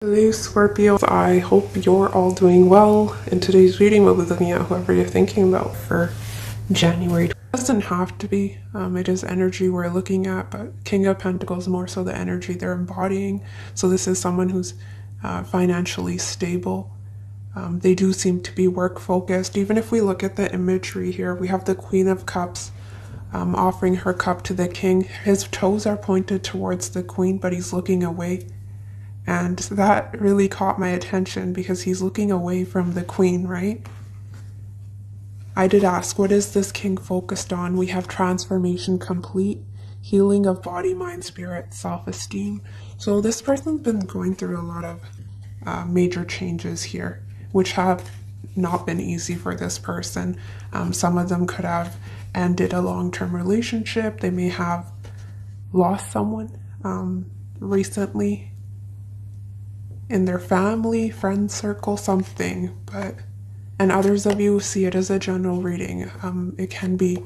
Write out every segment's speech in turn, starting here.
Hello Scorpio, I hope you're all doing well. In today's reading we'll be looking at whoever you're thinking about for January. It doesn't have to be, it is energy we're looking at, but King of Pentacles more so the energy they're embodying. So this is someone who's financially stable. They do seem to be work focused. Even if we look at the imagery here, we have the Queen of Cups offering her cup to the king. His toes are pointed towards the queen, but he's looking away. And that really caught my attention because he's looking away from the queen, right? I did ask, what is this king focused on? We have transformation complete, healing of body, mind, spirit, self-esteem. So this person's been going through a lot of major changes here, which have not been easy for this person. Some of them could have ended a long-term relationship. They may have lost someone recently in their family, friend circle, something. And others of you see it as a general reading. It can be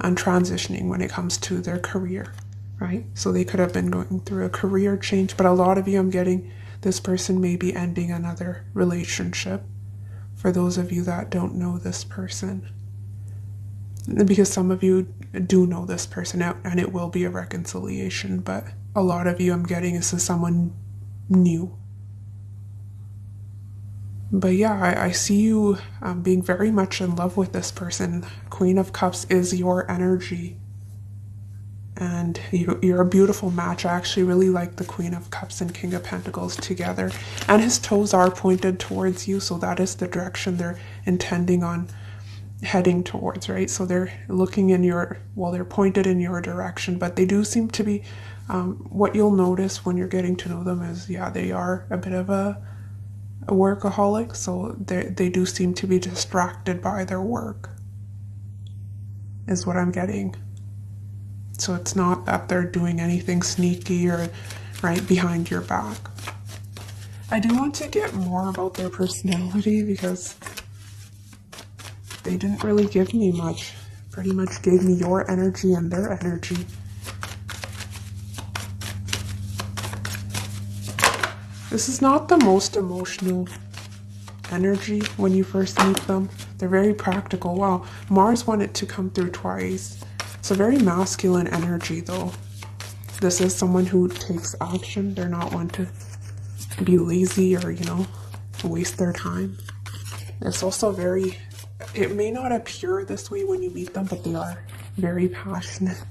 transitioning when it comes to their career, right? So they could have been going through a career change, but a lot of you, I'm getting this person may be ending another relationship. For those of you that don't know this person, because some of you do know this person out, and it will be a reconciliation, but a lot of you, I'm getting, this is someone new. But yeah, I see you being very much in love with this person. Queen of Cups is your energy. And you're a beautiful match. I actually really like the Queen of Cups and King of Pentacles together. And his toes are pointed towards you, so that is the direction they're intending on heading towards, right? So they're looking in your, well, they're pointed in your direction, but they do seem to be, what you'll notice when you're getting to know them is, yeah, they are a bit of a workaholic, so they do seem to be distracted by their work, is what I'm getting. So it's not that they're doing anything sneaky or right behind your back. I do want to get more about their personality because they didn't really give me much. Pretty much gave me your energy and their energy. This is not the most emotional energy when you first meet them. They're very practical. Wow, Mars wanted to come through twice. It's a very masculine energy though. This is someone who takes action. They're not one to be lazy or, you know, waste their time. It's also very, it may not appear this way when you meet them, but they are very passionate.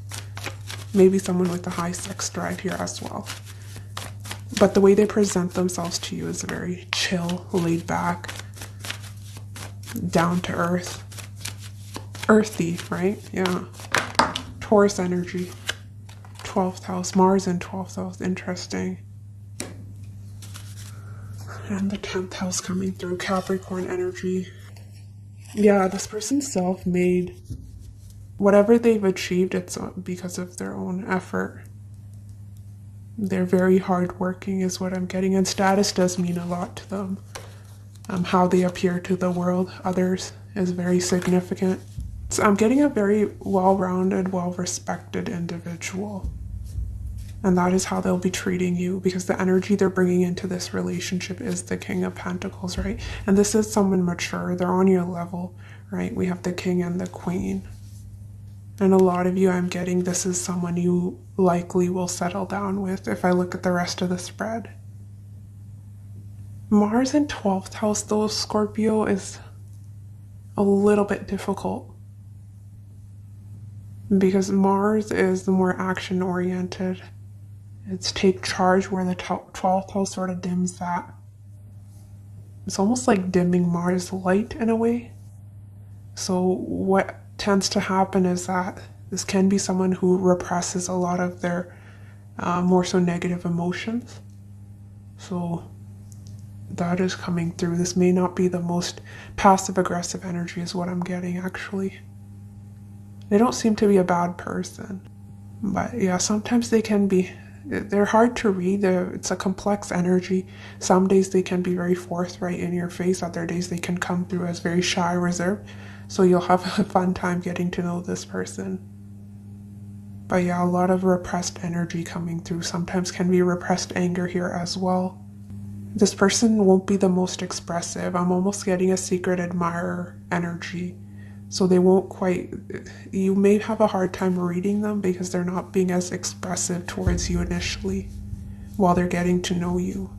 Maybe someone with a high sex drive here as well. But the way they present themselves to you is very chill, laid back, down to earth. Earthy, right? Yeah. Taurus energy. 12th house. Mars in 12th house. Interesting. And the 10th house coming through. Capricorn energy. Yeah, this person's self-made. Whatever they've achieved, it's because of their own effort. They're very hardworking is what I'm getting, and status does mean a lot to them. How they appear to the world, others, is very significant. So I'm getting a very well-rounded, well-respected individual. And that is how they'll be treating you, because the energy they're bringing into this relationship is the King of Pentacles, right? And this is someone mature. They're on your level, right? We have the King and the Queen. And a lot of you, I'm getting, this is someone you likely will settle down with if I look at the rest of the spread. Mars in 12th house, though, Scorpio, is a little bit difficult. Because Mars is the more action-oriented. It's take charge, where the 12th house sort of dims that. It's almost like dimming Mars' light in a way. So what tends to happen is that this can be someone who represses a lot of their more so negative emotions. So that is coming through. This may not be the most passive-aggressive energy is what I'm getting, actually. They don't seem to be a bad person. But yeah, sometimes they can be, they're hard to read. It's a complex energy. Some days they can be very forthright in your face. Other days they can come through as very shy, reserved. So you'll have a fun time getting to know this person. But yeah, a lot of repressed energy coming through. Sometimes can be repressed anger here as well. This person won't be the most expressive. I'm almost getting a secret admirer energy. So they won't quite, you may have a hard time reading them because they're not being as expressive towards you initially while they're getting to know you.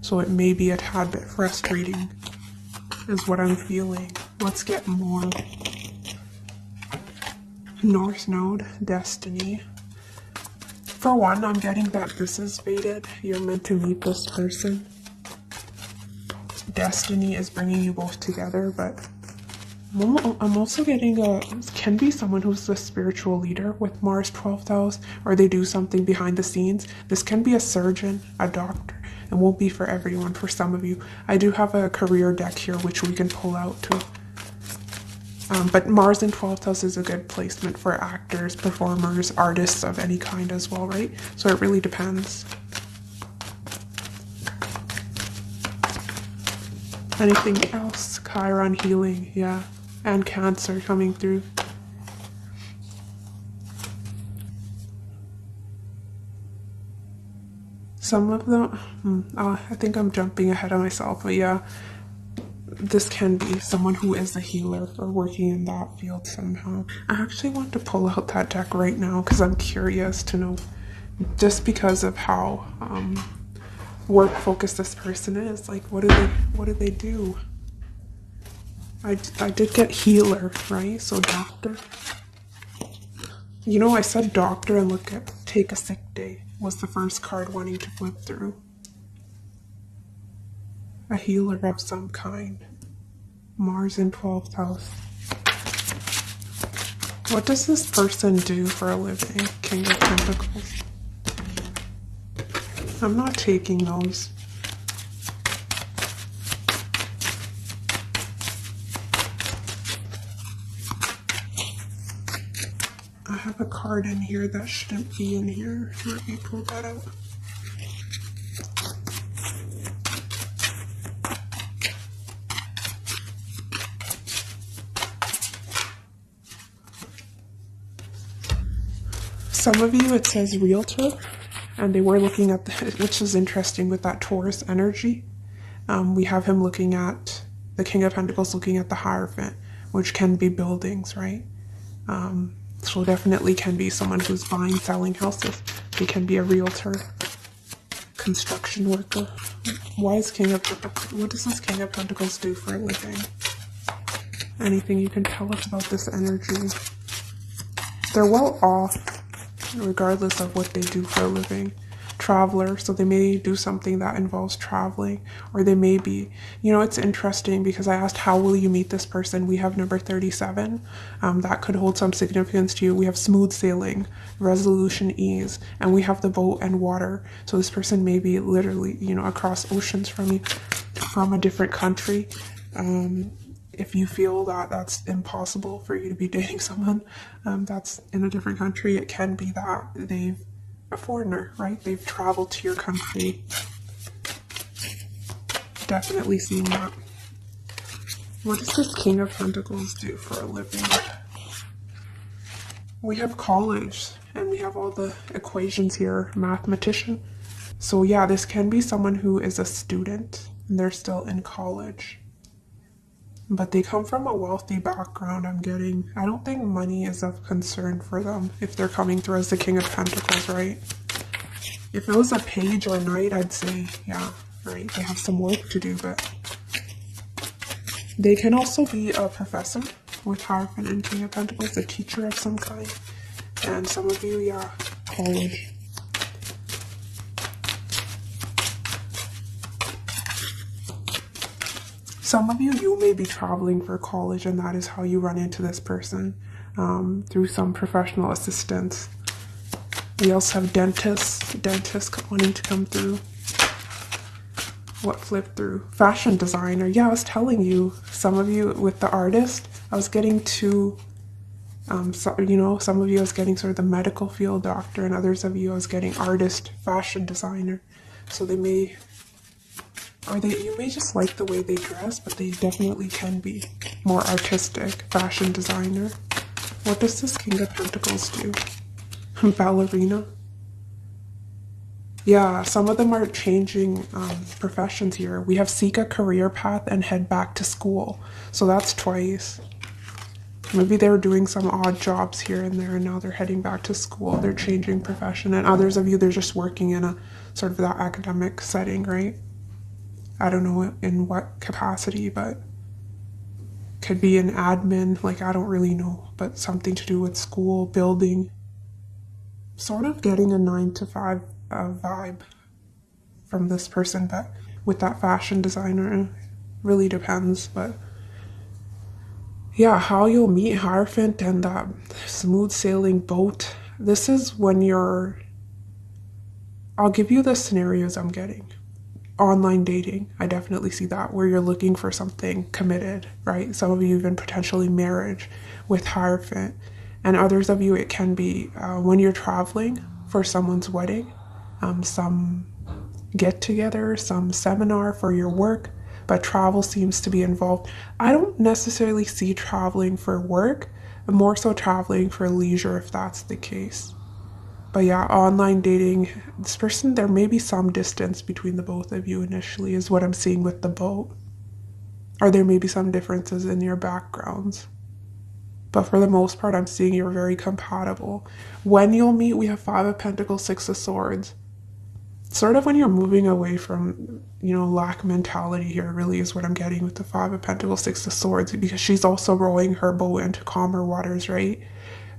So it may be a tad bit frustrating is what I'm feeling. Let's get more. North Node, Destiny. For one, I'm getting that this is fated. You're meant to meet this person. Destiny is bringing you both together, but I'm also getting can be someone who's the spiritual leader with Mars 12th house, or they do something behind the scenes. This can be a surgeon, a doctor. It won't be for everyone, for some of you. I do have a career deck here which we can pull out too. But Mars in 12th house is a good placement for actors, performers, artists of any kind as well, right? So it really depends. Anything else? Chiron healing, yeah. And Cancer coming through. Some of them, I think I'm jumping ahead of myself, but yeah. This can be someone who is a healer or working in that field somehow. I actually want to pull out that deck right now because I'm curious to know, just because of how work focused this person is. Like, what do they do? I did get healer, right? So doctor. You know, I said doctor and look at take a sick day was the first card wanting to flip through. A healer of some kind. Mars in 12th house. What does this person do for a living? King of Pentacles. I'm not taking those. I have a card in here that shouldn't be in here. Let me pull that out. Some of you, it says realtor, and they were looking at, which is interesting with that Taurus energy. We have him looking at, the King of Pentacles looking at the Hierophant, which can be buildings, right? So definitely can be someone who's buying, selling houses. They can be a realtor, construction worker. Why is King of Pentacles, what does this King of Pentacles do for a living? Anything you can tell us about this energy? They're well off, regardless of what they do for a living. Traveler, so they may do something that involves traveling, or they may be, you know, it's interesting because I asked how will you meet this person. We have number 37. That could hold some significance to you. We have smooth sailing, resolution, ease, and we have the boat and water. So this person may be literally, you know, across oceans from you, from a different country. If you feel that that's impossible for you to be dating someone that's in a different country, it can be that they've a foreigner, right? They've traveled to your country. Definitely seeing that. What does this King of Pentacles do for a living? We have college, and we have all the equations here. Mathematician. So yeah, this can be someone who is a student, and they're still in college. But they come from a wealthy background, I'm getting. I don't think money is of concern for them if they're coming through as the King of Pentacles, right? If it was a page or knight, I'd say, yeah, right? They have some work to do, but they can also be a professor with Hierophant and King of Pentacles, a teacher of some kind. And some of you, yeah, college. Some of you may be traveling for college, and that is how you run into this person, through some professional assistance. We also have dentists wanting to come through. What flipped through? Fashion designer. Yeah, I was telling you, some of you with the artist, I was getting to, you know, some of you I was getting sort of the medical field doctor, and others of you I was getting artist, fashion designer. So they may, or you may just like the way they dress, but they definitely can be more artistic. Fashion designer. What does this King of Pentacles do? Ballerina. Yeah, some of them are changing professions here. We have seek a career path and head back to school. So that's twice. Maybe they were doing some odd jobs here and there, and now they're heading back to school. They're changing profession. And others of you, they're just working in a sort of that academic setting, right? I don't know in what capacity, but could be an admin, like I don't really know, but something to do with school, building. Sort of getting a 9 to 5 vibe from this person, but with that fashion designer, it really depends. But yeah, how you'll meet Hierophant and that smooth sailing boat. This is when I'll give you the scenarios I'm getting. Online dating, I definitely see that, where you're looking for something committed, right? Some of you even potentially marriage with Hierophant. And others of you, it can be when you're traveling for someone's wedding, some get together, some seminar for your work, but travel seems to be involved. I don't necessarily see traveling for work, more so traveling for leisure if that's the case. But yeah, online dating, this person, there may be some distance between the both of you initially, is what I'm seeing with the boat. Or there may be some differences in your backgrounds. But for the most part, I'm seeing you're very compatible. When you'll meet, we have Five of Pentacles, Six of Swords. Sort of when you're moving away from, lack mentality here, really is what I'm getting with the Five of Pentacles, Six of Swords, because she's also rowing her boat into calmer waters, right?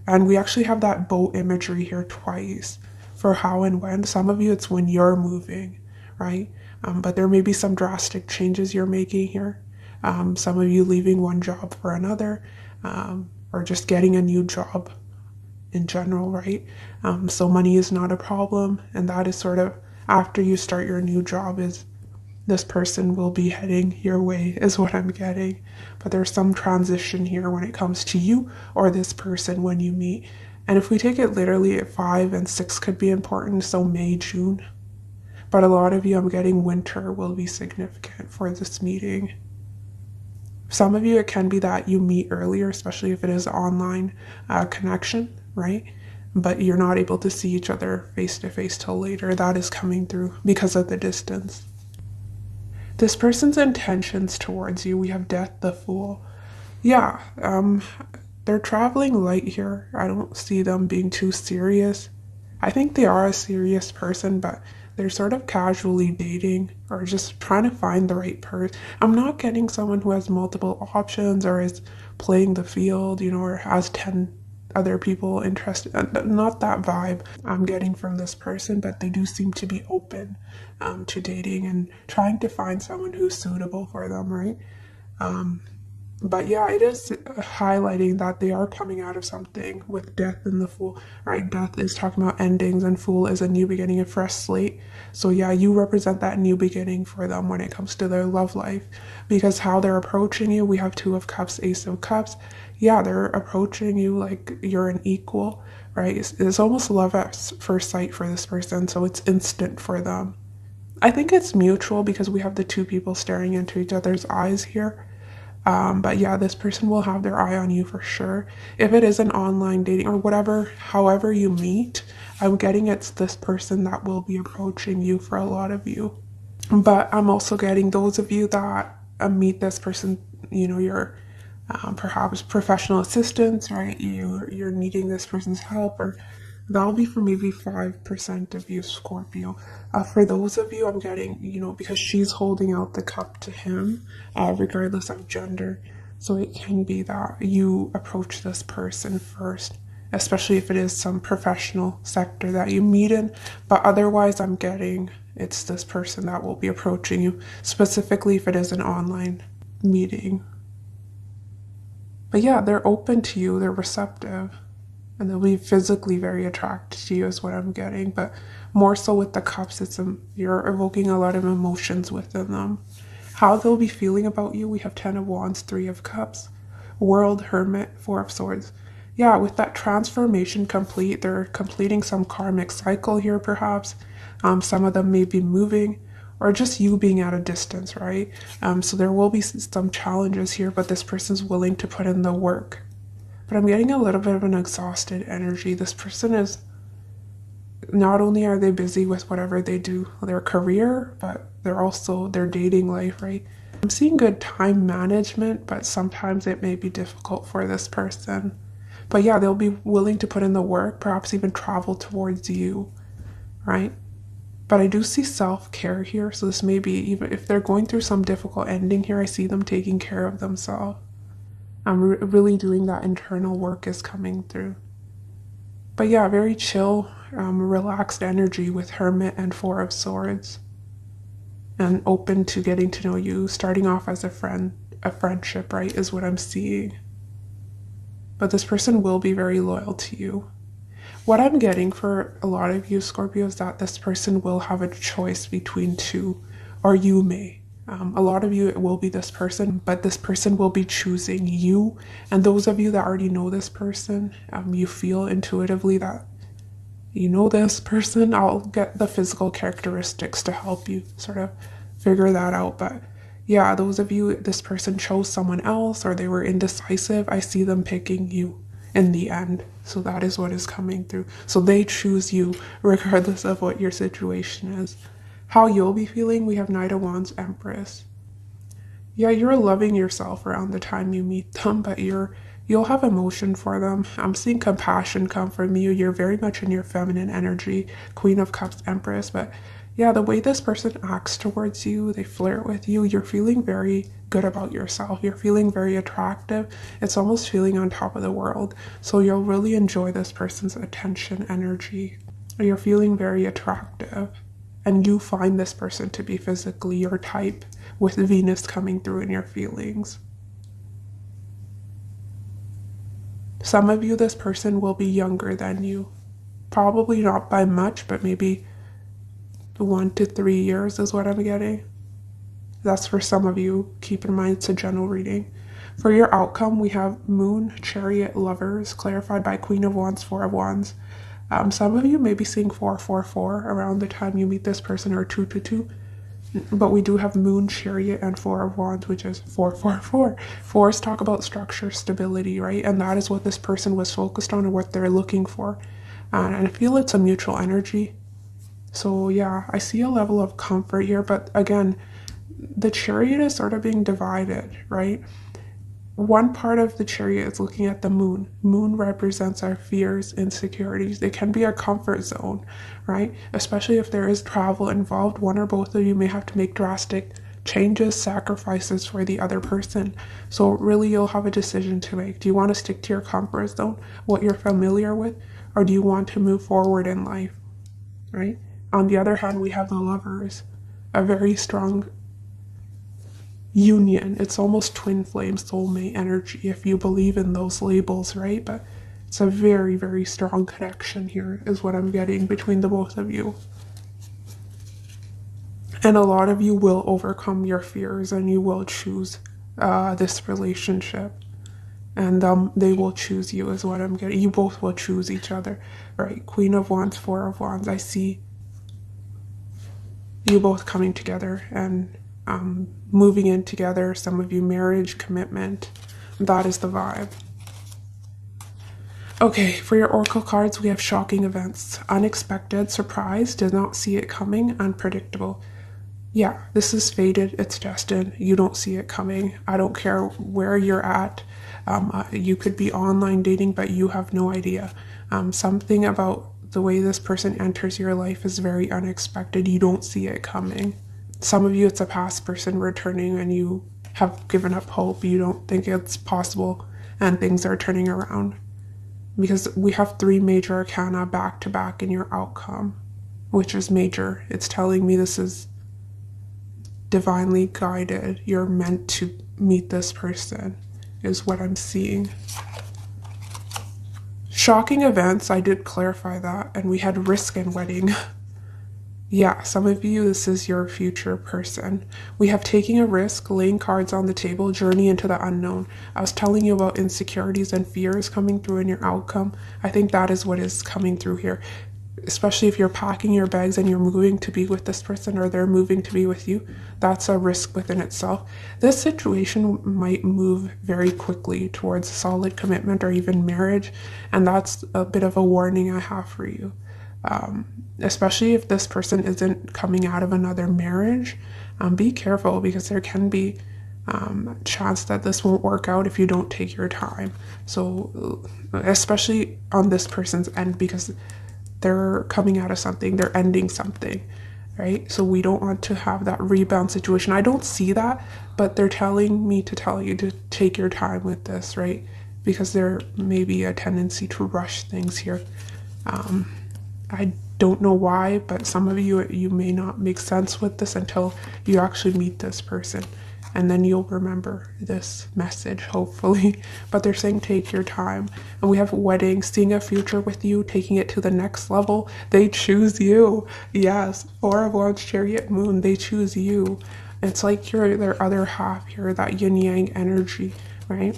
And we actually have that boat imagery here twice for how and when. Some of you, it's when you're moving, right? But there may be some drastic changes you're making here. Some of you leaving one job for another, or just getting a new job in general, right? So money is not a problem. And that is sort of after you start your new job, is this person will be heading your way, is what I'm getting. But there's some transition here when it comes to you or this person when you meet. And if we take it literally, 5 and 6 could be important, so May, June. But a lot of you, I'm getting winter will be significant for this meeting. Some of you, it can be that you meet earlier, especially if it is online connection, right? But you're not able to see each other face to face till later. That is coming through because of the distance. This person's intentions towards you, we have Death, the Fool. Yeah, they're traveling light here. I don't see them being too serious. I think they are a serious person, but they're sort of casually dating or just trying to find the right person. I'm not getting someone who has multiple options or is playing the field, or has 10 other people interested. Not that vibe I'm getting from this person, but they do seem to be open to dating and trying to find someone who's suitable for them, right? But yeah, it is highlighting that they are coming out of something with Death and the Fool, right? Death is talking about endings and Fool is a new beginning, a fresh slate. So yeah, you represent that new beginning for them when it comes to their love life, because how they're approaching you, we have Two of Cups, Ace of Cups. Yeah, they're approaching you like you're an equal, right? It's almost love at first sight for this person, so it's instant for them. I think it's mutual because we have the two people staring into each other's eyes here. But yeah, this person will have their eye on you for sure. If it is an online dating or whatever, however you meet, I'm getting it's this person that will be approaching you for a lot of you. But I'm also getting those of you that meet this person, you're perhaps professional assistants, right? You're needing this person's help, or that'll be for maybe 5% of you, Scorpio. For those of you, I'm getting, because she's holding out the cup to him, regardless of gender. So it can be that you approach this person first, especially if it is some professional sector that you meet in. But otherwise, I'm getting it's this person that will be approaching you, specifically if it is an online meeting. But yeah, they're open to you, they're receptive, and they'll be physically very attracted to you is what I'm getting. But more so with the cups, you're evoking a lot of emotions within them. How they'll be feeling about you, we have 10 of Wands, 3 of Cups, World, Hermit, 4 of Swords. Yeah, with that transformation complete, they're completing some karmic cycle here perhaps. Some of them may be moving, or just you being at a distance, right? So there will be some challenges here, but this person's willing to put in the work. But I'm getting a little bit of an exhausted energy. This person is not only are they busy with whatever they do, their career, but they're also their dating life, right? I'm seeing good time management, but sometimes it may be difficult for this person. But yeah, they'll be willing to put in the work, perhaps even travel towards you, right? But I do see self-care here, so this may be, even if they're going through some difficult ending here, I see them taking care of themselves. I'm really doing that internal work is coming through. But yeah, very chill, relaxed energy with Hermit and Four of Swords. And open to getting to know you, starting off as a friendship, right, is what I'm seeing. But this person will be very loyal to you. What I'm getting for a lot of you, Scorpio, is that this person will have a choice between two, or you may. A lot of you, it will be this person, but this person will be choosing you. And those of you that already know this person, you feel intuitively that you know this person. I'll get the physical characteristics to help you sort of figure that out. But yeah, those of you, this person chose someone else or they were indecisive, I see them picking you in the end. So that is what is coming through. So they choose you regardless of what your situation is. How you'll be feeling, we have Knight of Wands, Empress. Yeah, you're loving yourself around the time you meet them, but you'll have emotion for them. I'm seeing compassion come from you. You're very much in your feminine energy, Queen of Cups, Empress. But yeah, the way this person acts towards you, they flirt with you, you're feeling very good about yourself. You're feeling very attractive. It's almost feeling on top of the world. So you'll really enjoy this person's attention energy. You're feeling very attractive. And you find this person to be physically your type, with Venus coming through in your feelings. Some of you, this person will be younger than you. Probably not by much, but maybe 1 to 3 years is what I'm getting. That's for some of you. Keep in mind it's a general reading. For your outcome, we have Moon, Chariot, Lovers, clarified by Queen of Wands, Four of Wands. Some of you may be seeing 444 around the time you meet this person, or 222. But we do have Moon, Chariot, and Four of Wands, which is 444. Fours talk about structure, stability, right? And that is what this person was focused on and what they're looking for. And I feel it's a mutual energy. So yeah, I see a level of comfort here. But again, the Chariot is sort of being divided, right? One part of the Chariot is looking at the Moon. Moon represents our fears, insecurities. They can be our comfort zone, right? Especially if there is travel involved. One or both of you may have to make drastic changes, sacrifices for the other person. So really you'll have a decision to make. Do you want to stick to your comfort zone, what you're familiar with, or do you want to move forward in life, right? On the other hand, we have the Lovers, a very strong union. It's almost twin flame soulmate energy if you believe in those labels, right? But it's a very, very strong connection here is what I'm getting between the both of you. And a lot of you will overcome your fears and you will choose this relationship. And they will choose you is what I'm getting. You both will choose each other, right? Queen of Wands, Four of Wands. I see you both coming together and moving in together. Some of you marriage, commitment. That is the vibe. Okay, for your oracle cards, we have shocking events. Unexpected, surprise, did not see it coming, unpredictable. Yeah, this is fated, it's destined. You don't see it coming. I don't care where you're at. You could be online dating, but you have no idea. Something about the way this person enters your life is very unexpected. You don't see it coming. Some of you, it's a past person returning and you have given up hope. You don't think it's possible and things are turning around. Because we have 3 major arcana back to back in your outcome, which is major. It's telling me this is divinely guided. You're meant to meet this person, is what I'm seeing. Shocking events, I did clarify that, and we had risk and wedding. Yeah, some of you, this is your future person. We have taking a risk, laying cards on the table, journey into the unknown. I was telling you about insecurities and fears coming through in your outcome. I think that is what is coming through here. Especially if you're packing your bags and you're moving to be with this person or they're moving to be with you, that's a risk within itself. This situation might move very quickly towards solid commitment or even marriage, and that's a bit of a warning I have for you. especially if this person isn't coming out of another marriage. Be careful, because there can be a chance that this won't work out if you don't take your time. So especially on this person's end, because they're coming out of something, they're ending something, right? So we don't want to have that rebound situation. I don't see that, but they're telling me to tell you to take your time with this, right? Because there may be a tendency to rush things here. I don't know why, but some of you may not make sense with this until you actually meet this person. And then you'll remember this message, hopefully. But they're saying take your time. And we have weddings, seeing a future with you, taking it to the next level. They choose you. Yes, 4 of Wands, Chariot, Moon, they choose you. It's like you're their other half. You're that yin yang energy, right?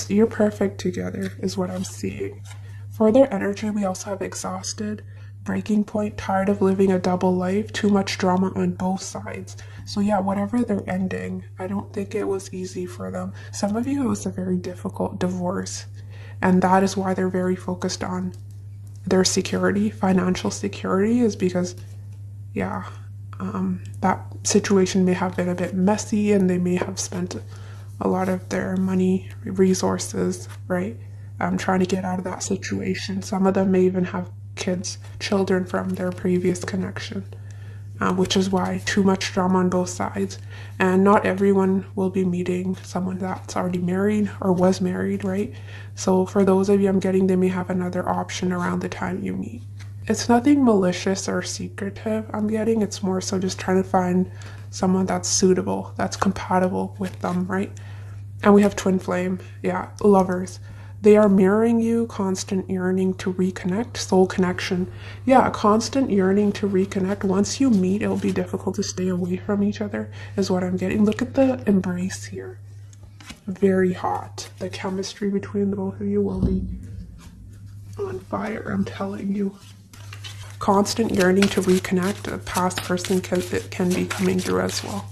You're perfect together is what I'm seeing. For their energy, we also have exhausted, breaking point, tired of living a double life, too much drama on both sides. So yeah, whatever they're ending, I don't think it was easy for them. Some of you, it was a very difficult divorce, and that is why they're very focused on their security, financial security, is because, yeah, that situation may have been a bit messy, and they may have spent a lot of their money, resources, right, trying to get out of that situation. Some of them may even have children from their previous connection, which is why too much drama on both sides. And not everyone will be meeting someone that's already married or was married, right? So for those of you, I'm getting they may have another option around the time you meet. It's nothing malicious or secretive, I'm getting. It's more so just trying to find someone that's suitable, that's compatible with them, right? And we have twin flame, yeah, lovers. They are mirroring you, constant yearning to reconnect, soul connection. Yeah, constant yearning to reconnect. Once you meet, it'll be difficult to stay away from each other, is what I'm getting. Look at the embrace here. Very hot. The chemistry between the both of you will be on fire, I'm telling you. Constant yearning to reconnect. A past person can be coming through as well.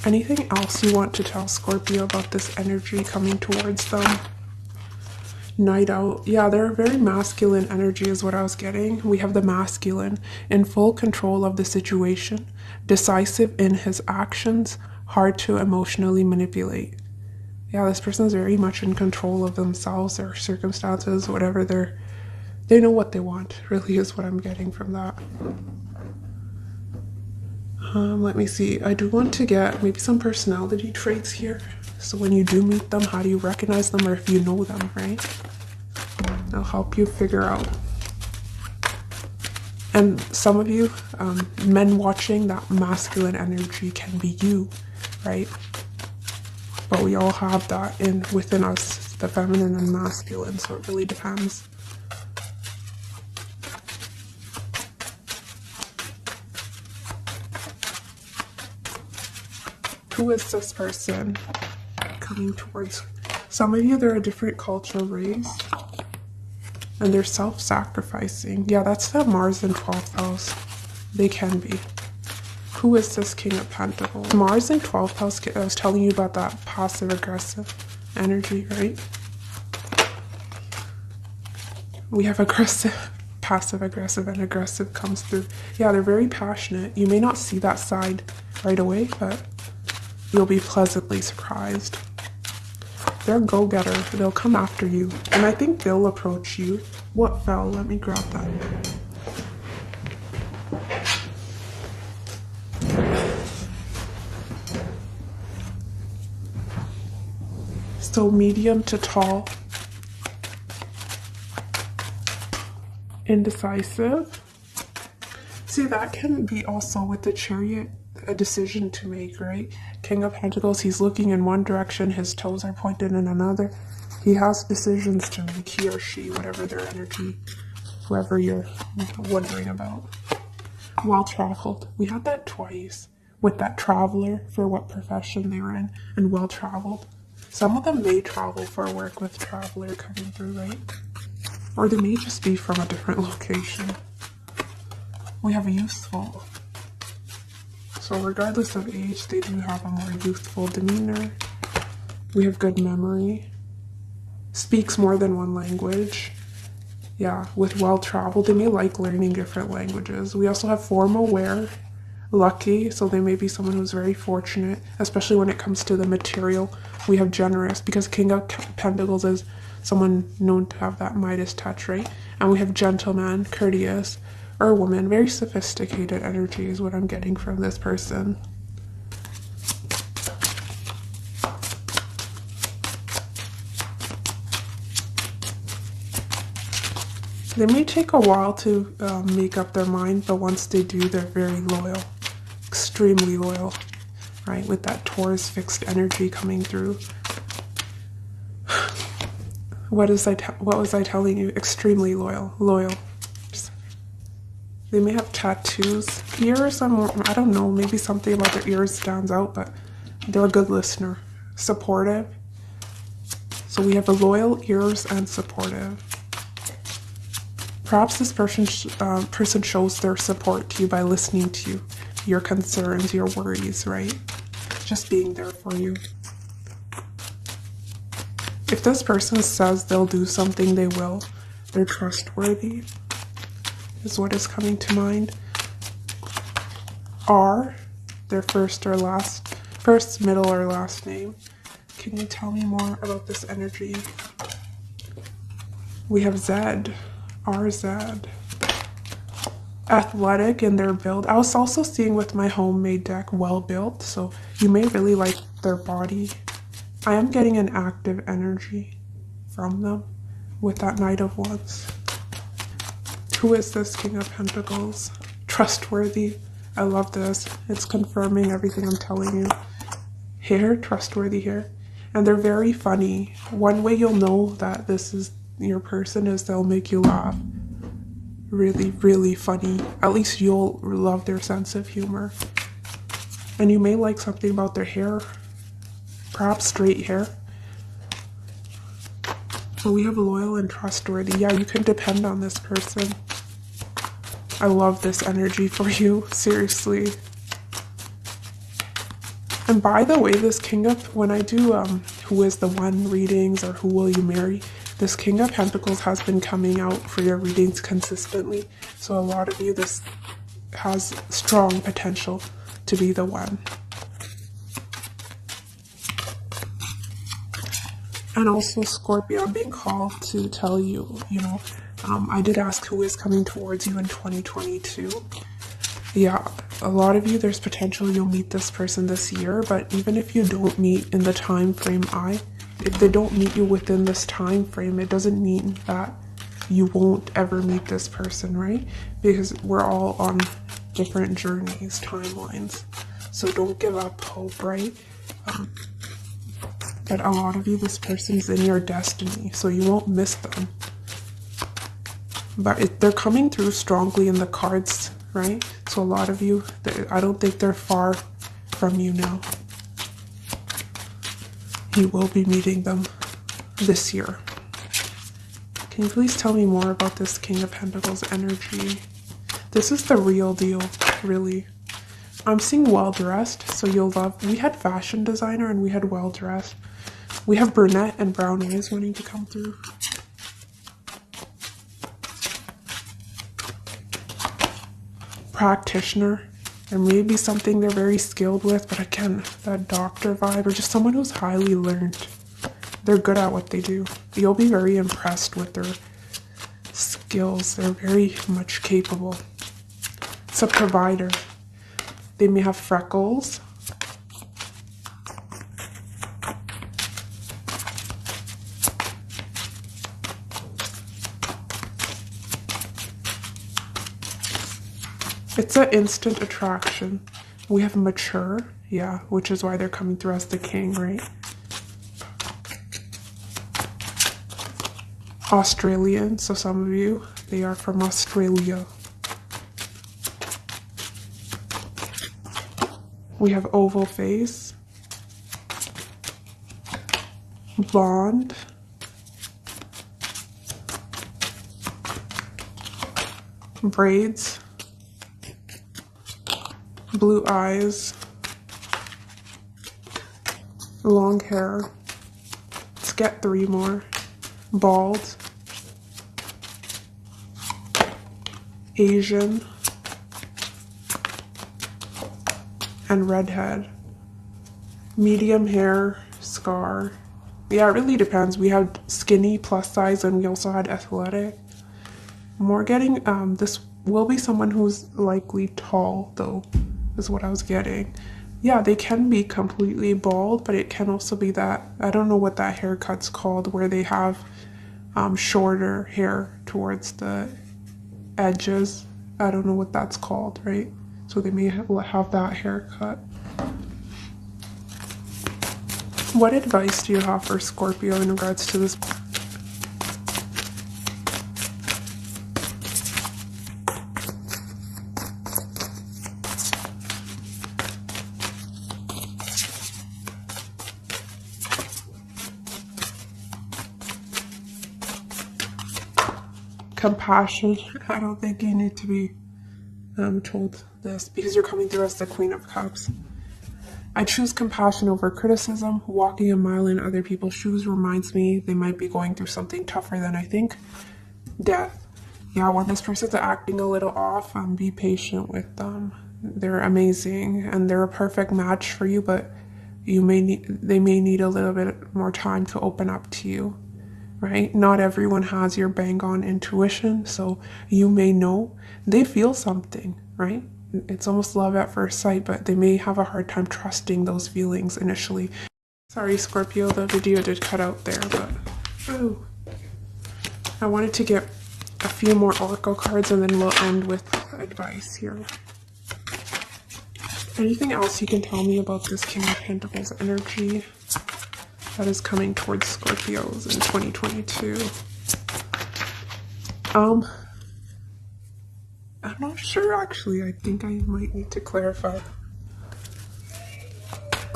Anything else you want to tell Scorpio about this energy coming towards them? Night out. Yeah, they're very masculine energy is what I was getting. We have the masculine in full control of the situation, decisive in his actions, hard to emotionally manipulate. Yeah, this person's very much in control of themselves, their circumstances, whatever they know what they want, really is what I'm getting from that. Let me see. I do want to get maybe some personality traits here. So when you do meet them, how do you recognize them, or if you know them, right? It'll help you figure out. And some of you, men watching, that masculine energy can be you, right? But we all have that within us, the feminine and masculine, so it really depends. Who is this person coming towards? Some of you, they're a different culture, race, and they're self-sacrificing. Yeah, that's the Mars in 12th house. They can be. Who is this King of Pentacles? Mars in 12th house, I was telling you about that passive-aggressive energy, right? We have aggressive, passive-aggressive, and aggressive comes through. Yeah, they're very passionate. You may not see that side right away, but you'll be pleasantly surprised. They're a go-getter. They'll come after you. And I think they'll approach you. What fell? Let me grab that. So medium to tall. Indecisive. See, that can be also with the Chariot, a decision to make, right? King of Pentacles, he's looking in one direction, his toes are pointed in another. He has decisions to make, he or she, whatever their energy, whoever you're wondering about. Well-traveled. We had that twice with that traveler, for what profession they were in, and well-traveled. Some of them may travel for work with traveler coming through, right? Or they may just be from a different location. We have a youthful. So regardless of age, they do have a more youthful demeanor. We have good memory. Speaks more than one language. Yeah, with well-traveled, they may like learning different languages. We also have formal wear, lucky, so they may be someone who's very fortunate, especially when it comes to the material. We have generous, because King of Pentacles is someone known to have that Midas touch, right? And we have gentleman, courteous, or woman. Very sophisticated energy is what I'm getting from this person. They may take a while to make up their mind, but once they do, they're very loyal, extremely loyal, right? With that Taurus fixed energy coming through. What was I telling you? Extremely loyal, loyal. They may have tattoos, ears. I don't know. Maybe something about their ears stands out, but they're a good listener, supportive. So we have a loyal, ears, and supportive. Perhaps this person shows their support to you by listening to you, your concerns, your worries, right? Just being there for you. If this person says they'll do something, they will. They're trustworthy, is what is coming to mind. R, their first, middle, or last name. Can you tell me more about this energy? We have Z. RZ. Athletic in their build. I was also seeing with my homemade deck, well built, so you may really like their body. I am getting an active energy from them with that Knight of Wands. Who is this King of Pentacles? Trustworthy. I love this. It's confirming everything I'm telling you. Here, trustworthy here. And they're very funny. One way you'll know that this is your person is they'll make you laugh. Really, really funny. At least you'll love their sense of humor. And you may like something about their hair. Perhaps straight hair. So we have loyal and trustworthy. Yeah, you can depend on this person. I love this energy for you. Seriously. And by the way, this King of, when I do who is the one readings or who will you marry, this King of Pentacles has been coming out for your readings consistently. So a lot of you, this has strong potential to be the one. And also Scorpio, I'm being called to tell you, I did ask who is coming towards you in 2022. Yeah, a lot of you, there's potential you'll meet this person this year, but even if you don't meet in the time frame if they don't meet you within this time frame, it doesn't mean that you won't ever meet this person, right? Because we're all on different journeys, timelines. So don't give up hope, right? But a lot of you, this person's in your destiny, so you won't miss them. But they're coming through strongly in the cards, right? So a lot of you, I don't think they're far from you now. You will be meeting them this year. Can you please tell me more about this King of Pentacles energy? This is the real deal, really. I'm seeing well-dressed, so you'll love. We had fashion designer and we had well-dressed. We have brunette and brown eyes wanting to come through. Practitioner. There may be something they're very skilled with, but again, that doctor vibe, or just someone who's highly learned. They're good at what they do. You'll be very impressed with their skills. They're very much capable. It's a provider. They may have freckles. It's an instant attraction. We have mature, yeah, which is why they're coming through as the king, right? Australian, so some of you, they are from Australia. We have oval face, blonde, braids, blue eyes, long hair. Let's get 3 more. Bald, Asian, and redhead. Medium hair, scar. Yeah, it really depends. We had skinny, plus size, and we also had athletic. More getting, this will be someone who's likely tall, though, is what I was getting. Yeah, they can be completely bald, but it can also be that, I don't know what that haircut's called, where they have shorter hair towards the edges. I don't know what that's called, right? So they may have that haircut. What advice do you have for Scorpio in regards to this? Compassion. I don't think you need to be told this because you're coming through as the Queen of Cups. I choose compassion over criticism. Walking a mile in other people's shoes reminds me they might be going through something tougher than I think. Death. Yeah, when this person's acting a little off, be patient with them. They're amazing and they're a perfect match for you, but they may need a little bit more time to open up to you. Right? Not everyone has your bang on intuition, so you may know they feel something, right? It's almost love at first sight, but they may have a hard time trusting those feelings initially. Sorry, Scorpio, the video did cut out there, but I wanted to get a few more oracle cards and then we'll end with advice here. Anything else you can tell me about this King of Pentacles energy that is coming towards Scorpios in 2022? I'm not sure actually. I think I might need to clarify.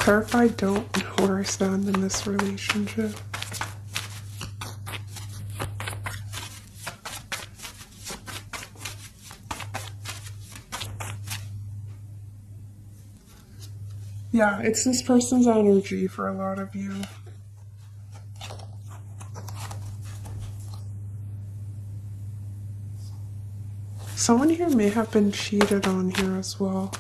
Don't know where I stand in this relationship. Yeah, it's this person's energy for a lot of you. Someone here may have been cheated on here as well.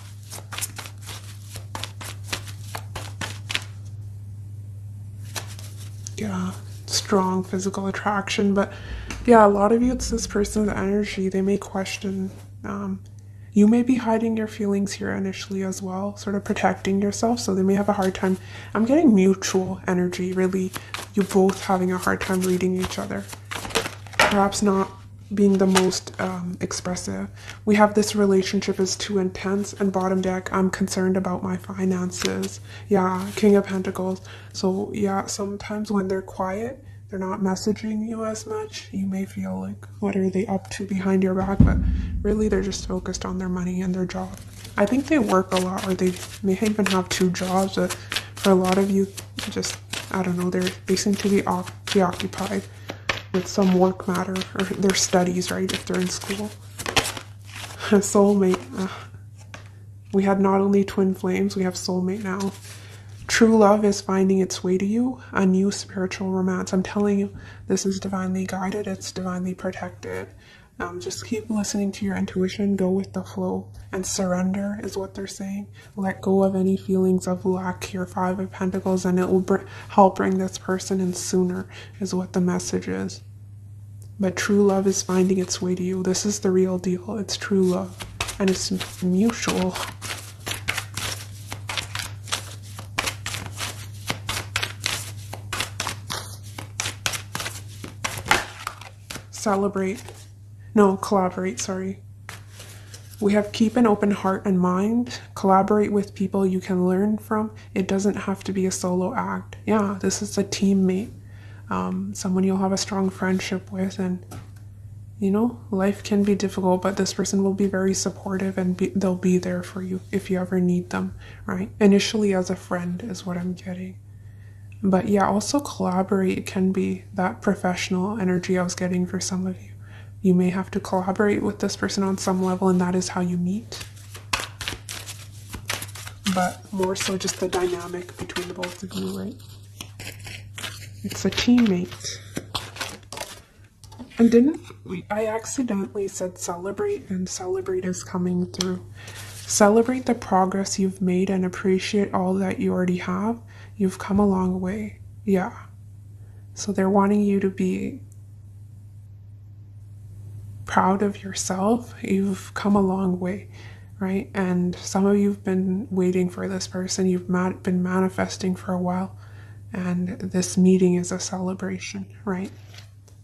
Yeah, strong physical attraction, but yeah, a lot of you, it's this person's energy. They may question, you may be hiding your feelings here initially as well, sort of protecting yourself, so they may have a hard time. I'm getting mutual energy, really. You both having a hard time reading each other. Perhaps not being the most expressive. We have this relationship is too intense, and bottom deck, I'm concerned about my finances. Yeah, King of Pentacles. So yeah, sometimes when they're quiet, they're not messaging you as much. You may feel like, what are they up to behind your back? But really, they're just focused on their money and their job. I think they work a lot, or they may even have 2 jobs. But for a lot of you, just, I don't know, they seem to be preoccupied with some work matter or their studies, right, if they're in school. Soulmate. We had not only twin flames, we have soulmate now. True love is finding its way to you, a new spiritual romance. I'm telling you, this is divinely guided, it's divinely protected. Just keep listening to your intuition, go with the flow, and surrender is what they're saying. Let go of any feelings of lack here, 5 of Pentacles, and it will help bring this person in sooner, is what the message is. But true love is finding its way to you. This is the real deal. It's true love, and it's mutual. Collaborate, sorry. We have keep an open heart and mind. Collaborate with people you can learn from. It doesn't have to be a solo act. Yeah, this is a teammate. Someone you'll have a strong friendship with, and you know, life can be difficult, but this person will be very supportive, and they'll be there for you if you ever need them, right? Initially as a friend is what I'm getting. But yeah, also collaborate can be that professional energy I was getting for some of you. You may have to collaborate with this person on some level, and that is how you meet. But more so just the dynamic between the both of you, right? It's a teammate. And I accidentally said celebrate, and celebrate is coming through. Celebrate the progress you've made and appreciate all that you already have. You've come a long way. Yeah. So they're wanting you to be proud of yourself. You've come a long way, right? And some of you've been waiting for this person. You've been manifesting for a while. And this meeting is a celebration, right?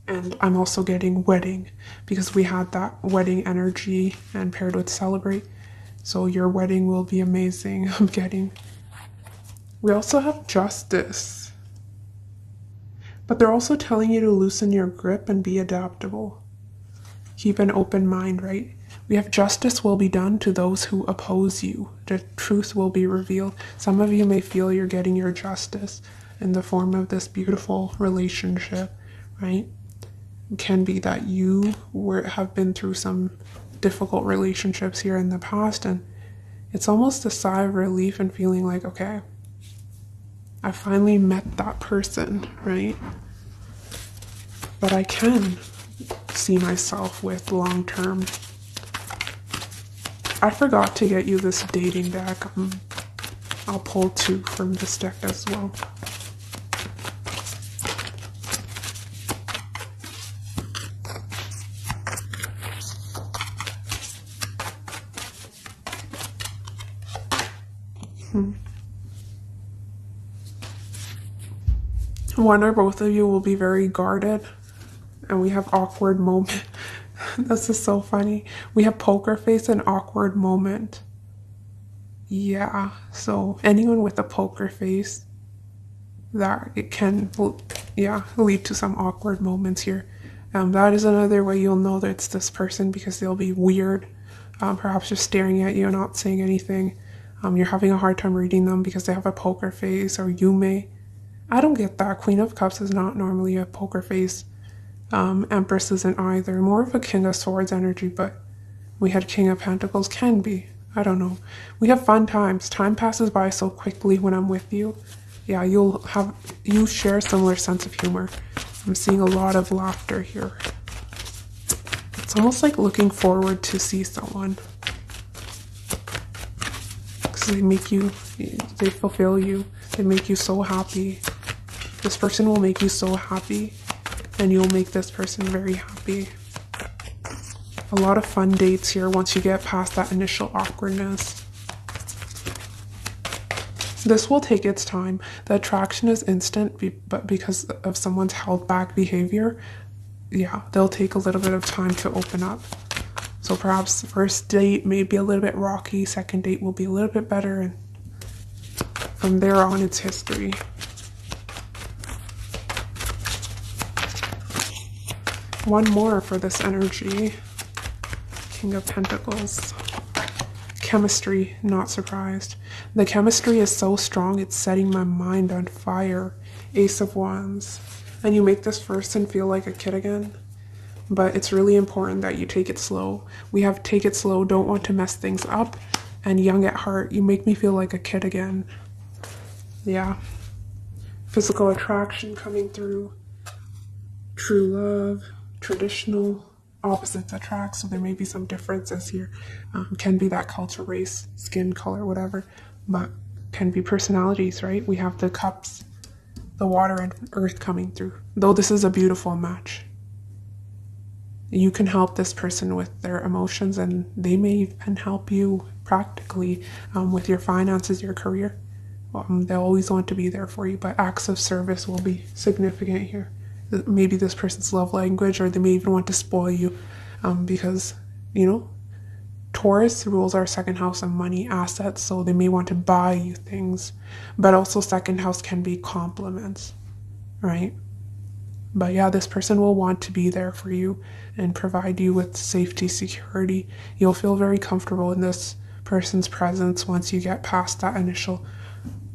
And I'm also getting wedding because we had that wedding energy and paired with celebrate. So your wedding will be amazing. I'm getting. We also have justice. But they're also telling you to loosen your grip and be adaptable. Keep an open mind, right? We have justice will be done to those who oppose you. The truth will be revealed. Some of you may feel you're getting your justice in the form of this beautiful relationship, right? It can be that you have been through some difficult relationships here in the past, and it's almost a sigh of relief and feeling like, okay, I finally met that person, right? But I can see myself with long term. I forgot to get you this dating deck. I'll pull 2 from this deck as well. One or both of you will be very guarded, and we have awkward moment. This is so funny. We have poker face and awkward moment. Yeah, so anyone with a poker face, that it can, yeah, lead to some awkward moments here. That is another way you'll know that it's this person, because they'll be weird, perhaps just staring at you and not saying anything. You're having a hard time reading them because they have a poker face, or you may. I don't get that. Queen of Cups is not normally a poker face. Empress isn't either. More of a King of Swords energy, but we had King of Pentacles. Can be. I don't know. We have fun times. Time passes by so quickly when I'm with you. Yeah, you share a similar sense of humor. I'm seeing a lot of laughter here. It's almost like looking forward to see someone. Because they fulfill you. They make you so happy. This person will make you so happy, and you'll make this person very happy. A lot of fun dates here once you get past that initial awkwardness. This will take its time. The attraction is instant, but because of someone's held back behavior, yeah, they'll take a little bit of time to open up. So perhaps the first date may be a little bit rocky, second date will be a little bit better, and from there on it's history. One more for this energy. King of Pentacles. Chemistry, not surprised. The chemistry is so strong, it's setting my mind on fire. Ace of Wands. And you make this person feel like a kid again. But it's really important that you take it slow. We have take it slow, don't want to mess things up. And young at heart, you make me feel like a kid again. Yeah. Physical attraction coming through. True love. Traditional. Opposites attract, so there may be some differences here. Can be that culture, race, skin color, whatever, but can be personalities, right? We have the cups, the water and earth coming through. Though this is a beautiful match. You can help this person with their emotions, and they may even help you practically with your finances, your career. They'll always want to be there for you, but acts of service will be significant here. Maybe this person's love language, or they may even want to spoil you because, you know, Taurus rules our second house of money, assets, so they may want to buy you things. But also second house can be compliments, right? But yeah, this person will want to be there for you and provide you with safety, security. You'll feel very comfortable in this person's presence once you get past that initial,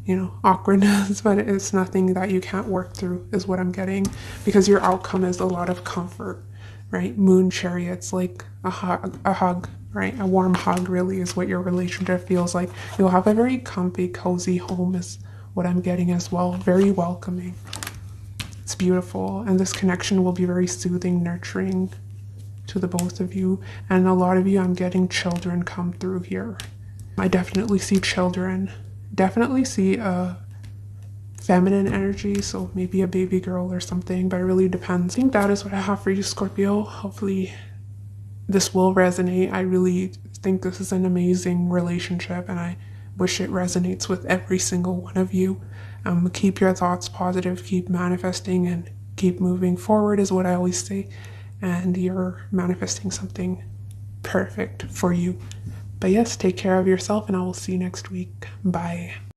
you know, awkwardness, but it's nothing that you can't work through is what I'm getting, because your outcome is a lot of comfort, right? Moon chariots, like a hug, right? A warm hug really is what your relationship feels like. You'll have a very comfy, cozy home is what I'm getting as well. Very welcoming. It's beautiful, and this connection will be very soothing, nurturing to the both of you. And a lot of you, I'm getting children come through here. I definitely see children, definitely see a feminine energy, so maybe a baby girl or something, but it really depends. I think that is what I have for you, Scorpio. Hopefully this will resonate. I really think this is an amazing relationship, and I wish it resonates with every single one of you. Keep your thoughts positive, keep manifesting, and keep moving forward is what I always say. And you're manifesting something perfect for you. But yes, take care of yourself, and I will see you next week. Bye.